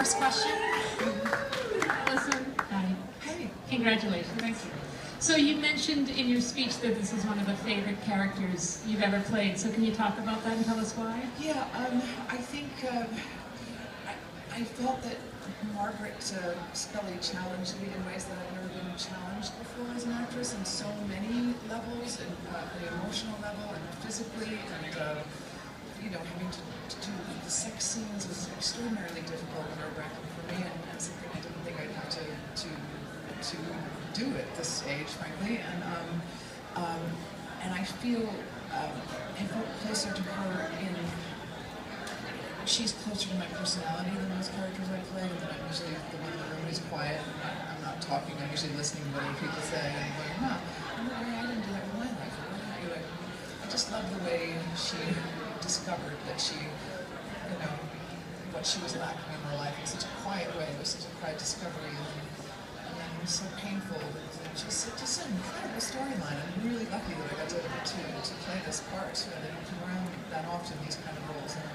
First question. Listen. Hi. Hey. Congratulations. Thank you. So you mentioned in your speech that this is one of the favorite characters you've ever played. So can you talk about that and tell us why? Yeah, I think I felt that Margaret Scully challenged me in ways that I've never been challenged before as an actress in so many levels, and the emotional level and physically, and you know, having to do the sex scenes was extraordinarily difficult and nerve-wracking for me, and something I didn't think I'd have to do at this age, frankly. And I feel I felt closer to her in. She's closer to my personality than most characters I play, and I'm usually the one in the room who's quiet. And I'm not talking. I'm usually listening to what other people say, and I'm going, huh, I didn't do that in my life. I just love the way she discovered that she, you know, what she was lacking in her life in such a quiet way. It was such a quiet discovery, and then it was so painful. Just an incredible storyline. I'm really lucky that I got to play this part. I didn't come around that often, these kind of roles. It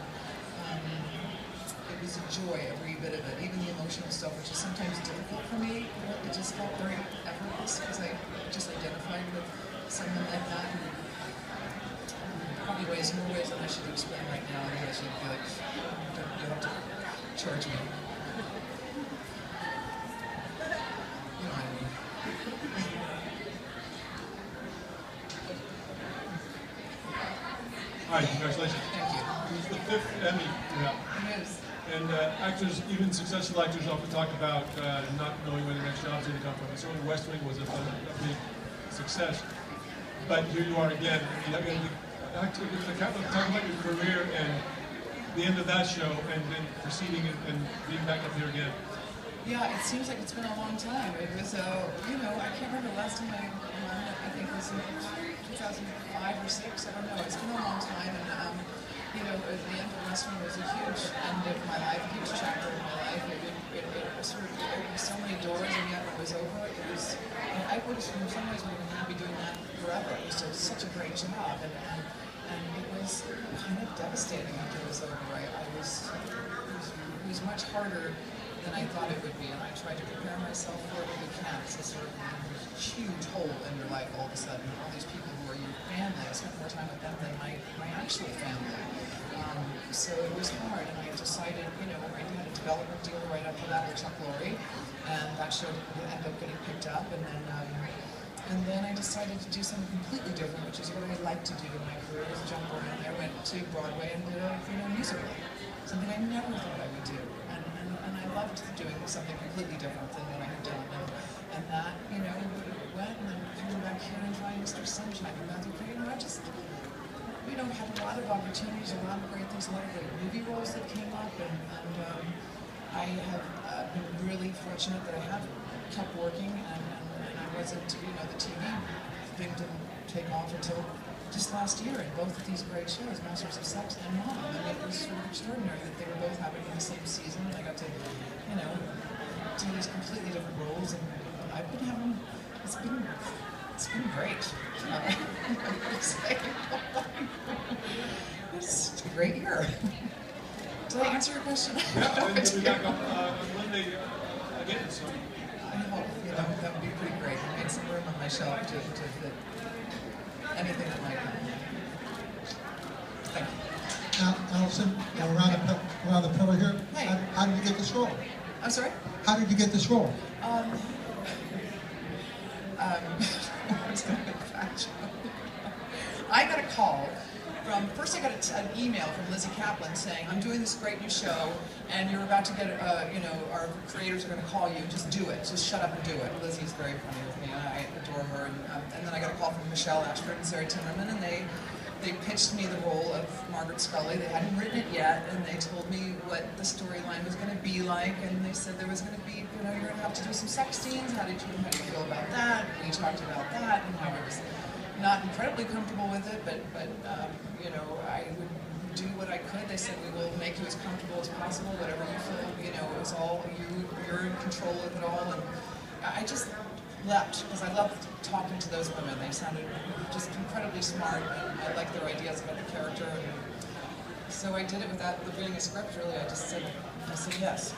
was a joy, every bit of it, even the emotional stuff, which is sometimes difficult for me. It just felt very effortless because I just identified with someone like that. Probably more ways than I should explain right now. I should be like, you have to charge me. You know what I mean? Hi, congratulations. Thank you. It's the 5th Emmy. Yeah. It is. And actors, even successful actors, often talk about not knowing where the next job's going to come from. And certainly West Wing was a big success. But here you are again. Talk about your career and the end of that show, and then proceeding and being back up here again. Yeah, it seems like it's been a long time. It was, you know, I can't remember the last time I won. I think it was in 2005 or 6. I don't know. It's been a long time, and you know, the end of West Wing was a huge end of my life, a huge chapter of my life. It sort of opened so many doors, and yet when it was over, it was. And I would, in some ways, would have been happy doing that forever. It was just such a great job, and it was kind of devastating after it was over. It was much harder than I thought it would be, and I tried to prepare myself for it when we can. It's a sort of huge hole in your life all of a sudden. All these people who are your family, I spent more time with them than my actual family. So it was hard, and I decided, you know, I had a development deal right after that with Chuck Lorre, and that show ended up getting picked up, and then I decided to do something completely different, which is what I like to do in my career, is jump around. I went to Broadway and did a musical, something I never thought I would do, and I loved doing something completely different than what I had done, and that, you know, went, and then coming back here and trying Mr. Sunshine and Matthew Perry, you know, I just, you know, had a lot of opportunities, a lot of great things, a lot of great movie roles that came up, and I have been really fortunate that I have kept working, and I wasn't, you know, the TV thing didn't take off until just last year, and both of these great shows, Masters of Sex and Mom. I mean, it was sort of extraordinary that they were both happening in the same season, and I got to, you know, do these completely different roles, and I've been having, it's been great. It's a great year. Did I answer your question? Yeah, and we'll be back on Monday again, so. I hope, you know, that would be pretty great. I made some room on my shelf to fit anything that might happen. Thank you. Allison, around the pillar here. Hey. How did you get this role? I'm sorry? How did you get this role? I got a call from, first I got an email from Lizzie Kaplan saying, I'm doing this great new show, and you're about to get, you know, our creators are going to call you, just do it, just shut up and do it. Lizzie's very funny with me, and I adore her, and then I got a call from Michelle Ashford and Sarah Timmerman, and they pitched me the role of Margaret Scully. They hadn't written it yet, and they told me what the storyline was going to be like, and they said there was going to be, you know, you're going to have to do some sex scenes. How did you feel about that? And we talked about that, and how I was not incredibly comfortable with it, but you know, I would do what I could. They said, we will make you as comfortable as possible, whatever you feel, you know, it was all, you're in control of it all, and I just leapt, because I loved talking to those women. They sounded just incredibly smart, and I liked their ideas about the character, and so I did it without reading a script, really. I just said yes.